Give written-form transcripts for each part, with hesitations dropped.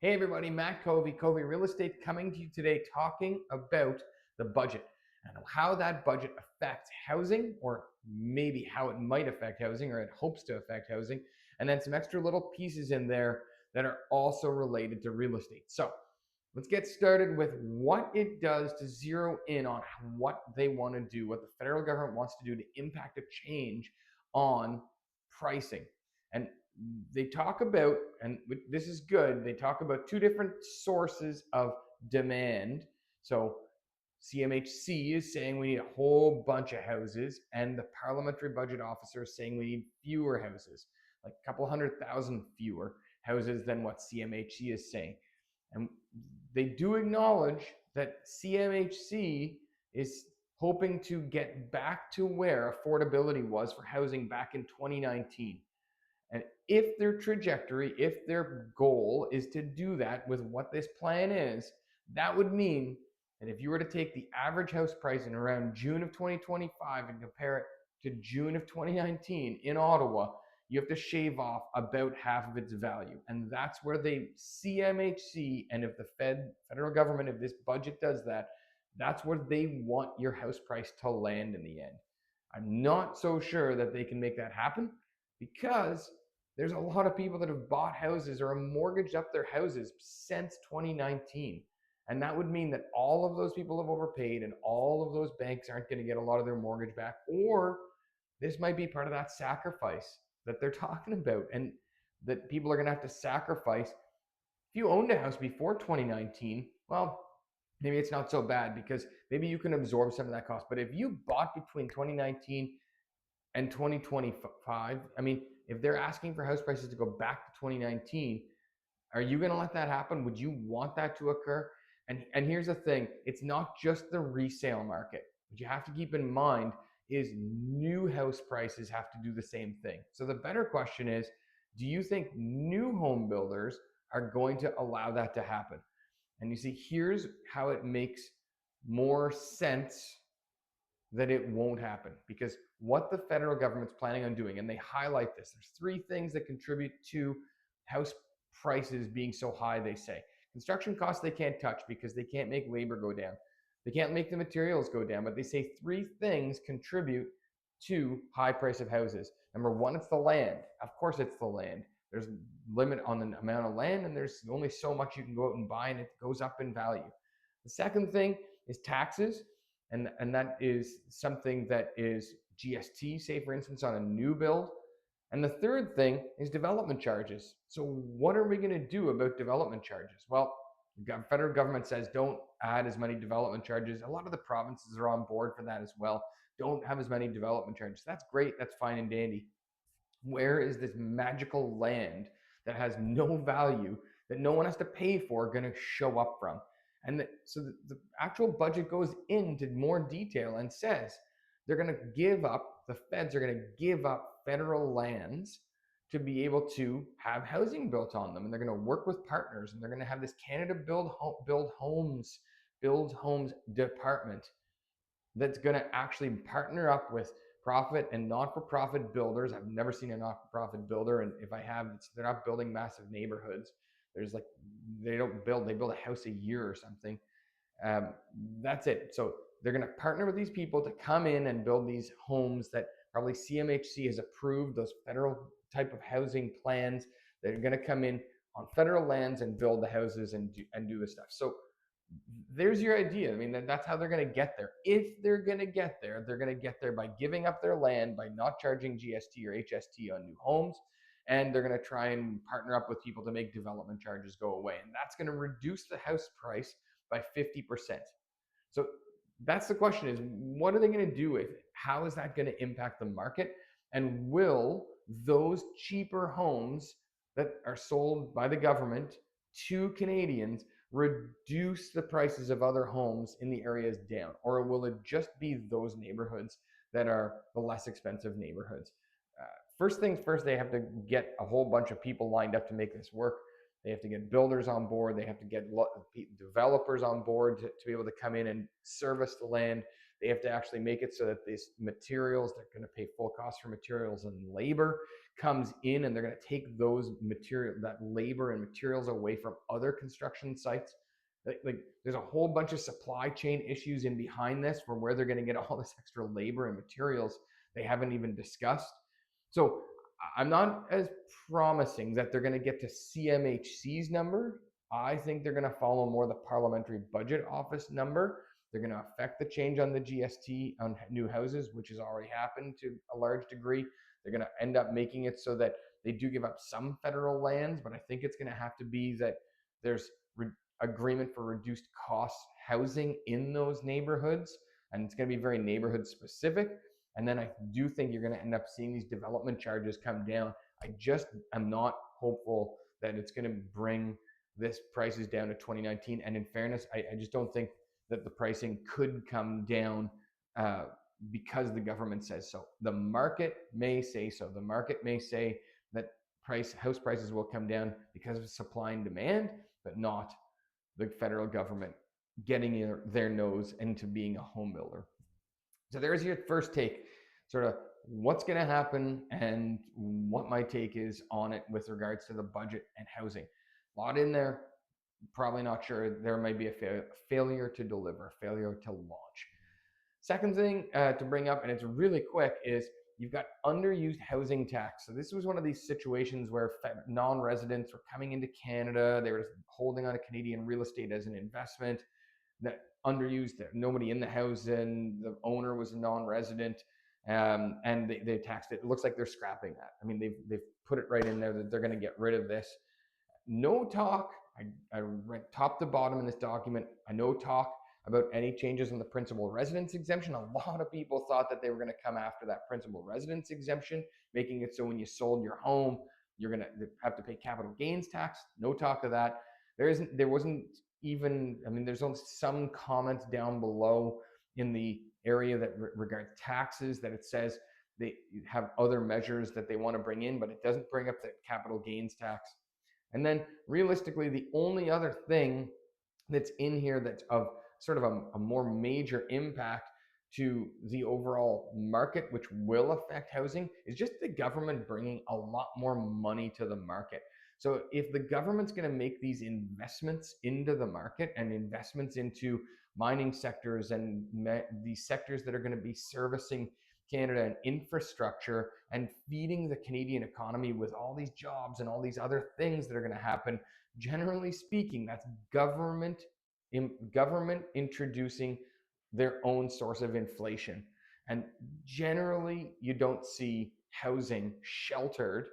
Hey everybody, Matt Covey, Covey Real Estate, coming to you today talking about the budget and how that budget affects housing, or maybe how it might affect housing, or it hopes to affect housing, and then some extra little pieces in there that are also related to real estate. So let's get started with what it does to zero in on what they want to do, what the federal government wants to do to impact a change on pricing. And they talk about, and this is good, they talk about two different sources of demand. So CMHC is saying we need a whole bunch of houses, and the parliamentary budget officer is saying we need fewer houses, like a couple 100,000 fewer houses than what CMHC is saying. And they do acknowledge that CMHC is hoping to get back to where affordability was for housing back in 2019. And if their trajectory, if their goal is to do that with what this plan is, that would mean that if you were to take the average house price in around June of 2025 and compare it to June of 2019 in Ottawa, you have to shave off about half of its value. And that's where they, CMHC, and if the federal government, if this budget does that, that's where they want your house price to land in the end. I'm not so sure that they can make that happen, because there's a lot of people that have bought houses or mortgaged up their houses since 2019. And that would mean that all of those people have overpaid, and all of those banks aren't going to get a lot of their mortgage back. Or this might be part of that sacrifice that they're talking about, and that people are going to have to sacrifice. If you owned a house before 2019, well, maybe it's not so bad because maybe you can absorb some of that cost. But if you bought between 2019 and 2025, I mean, if they're asking for house prices to go back to 2019, are you going to let that happen? Would you want that to occur? And here's the thing, it's not just the resale market. What you have to keep in mind is new house prices have to do the same thing. So the better question is, do you think new home builders are going to allow that to happen? And you see, here's how it makes more sense that it won't happen, because what the federal government's planning on doing, and they highlight this, there's three things that contribute to house prices being so high. They say construction costs they can't touch because they can't make labor go down, they can't make the materials go down, but they say three things contribute to high price of houses. Number one, it's the land. Of course it's the land. There's a limit on the amount of land, and there's only so much you can go out and buy, and it goes up in value. The second thing is taxes, and that is something that is GST, say for instance, on a new build. And the third thing is development charges. So what are we going to do about development charges? Well, the federal government says don't add as many development charges. A lot of the provinces are on board for that as well. Don't have as many development charges. That's great. That's fine and dandy. Where is this magical land that has no value, that no one has to pay for, going to show up from? And so the actual budget goes into more detail and says they're going to give up, the feds are going to give up federal lands to be able to have housing built on them. And they're going to work with partners, and they're going to have this Canada Build Homes department that's going to actually partner up with profit and not-for-profit builders. I've never seen a not-for-profit builder, and if I have, they're not building massive neighborhoods. There's like, they build a house a year or something. That's it. So they're going to partner with these people to come in and build these homes that probably CMHC has approved, those federal type of housing plans. They're going to come in on federal lands and build the houses and do the stuff. So there's your idea. I mean, that's how they're going to get there. If they're going to get there, they're going to get there by giving up their land, by not charging GST or HST on new homes, and they're going to try and partner up with people to make development charges go away. And that's going to reduce the house price by 50%. So that's the question, is what are they going to do with it? How is that going to impact the market? And will those cheaper homes that are sold by the government to Canadians reduce the prices of other homes in the areas down? Or will it just be those neighborhoods that are the less expensive neighborhoods? First things first, they have to get a whole bunch of people lined up to make this work. They have to get builders on board. They have to get developers on board to be able to come in and service the land. They have to actually make it so that these materials, they're going to pay full cost for materials and labor comes in, and they're going to take that labor and materials away from other construction sites. Like there's a whole bunch of supply chain issues in behind this for where they're going to get all this extra labor and materials they haven't even discussed. So I'm not as promising that they're going to get to CMHC's number. I think they're going to follow more the Parliamentary Budget Office number. They're going to affect the change on the GST on new houses, which has already happened to a large degree. They're going to end up making it so that they do give up some federal lands, but I think it's going to have to be that there's agreement for reduced cost housing in those neighborhoods, and it's going to be very neighborhood specific. And then I do think you're going to end up seeing these development charges come down. I just am not hopeful that it's going to bring this prices down to 2019. And in fairness, I just don't think that the pricing could come down because the government says so. The market may say so. The market may say that house prices will come down because of supply and demand, but not the federal government getting their nose into being a home builder. So there's your first take, sort of what's going to happen and what my take is on it with regards to the budget and housing. A lot in there, probably not sure. There might be a failure to deliver, a failure to launch. Second thing to bring up, and it's really quick, is you've got underused housing tax. So this was one of these situations where non-residents were coming into Canada. They were holding on to Canadian real estate as an investment that underused it. Nobody in the house, and the owner was a non-resident, and they taxed it. It looks like they're scrapping that. I mean, they've put it right in there that they're going to get rid of this. No talk. I read top to bottom in this document. No talk about any changes in the principal residence exemption. A lot of people thought that they were going to come after that principal residence exemption, making it so when you sold your home, you're going to have to pay capital gains tax. No talk of that. There wasn't even, I mean, there's only some comments down below in the area that regards taxes that it says they have other measures that they want to bring in, but it doesn't bring up the capital gains tax. And then realistically, the only other thing that's in here that's of sort of a more major impact to the overall market, which will affect housing, is just the government bringing a lot more money to the market. So if the government's going to make these investments into the market and investments into mining sectors and these sectors that are going to be servicing Canada and infrastructure and feeding the Canadian economy with all these jobs and all these other things that are going to happen, generally speaking, that's government introducing their own source of inflation. And generally, you don't see housing sheltered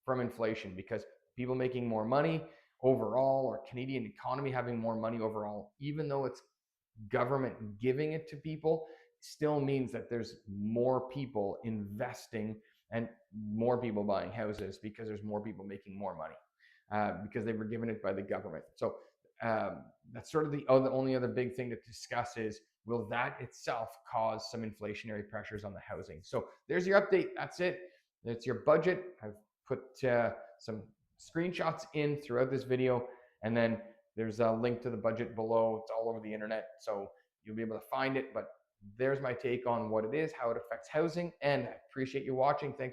from inflation because people making more money overall, or Canadian economy having more money overall, even though it's government giving it to people, still means that there's more people investing and more people buying houses because there's more people making more money because they were given it by the government. So that's sort of the only other big thing to discuss is, will that itself cause some inflationary pressures on the housing? So there's your update. That's it. It's your budget. I've put some screenshots in throughout this video, and then there's a link to the budget below. It's all over the internet, so you'll be able to find it. But there's my take on what it is, how it affects housing, and I appreciate you watching. Thanks.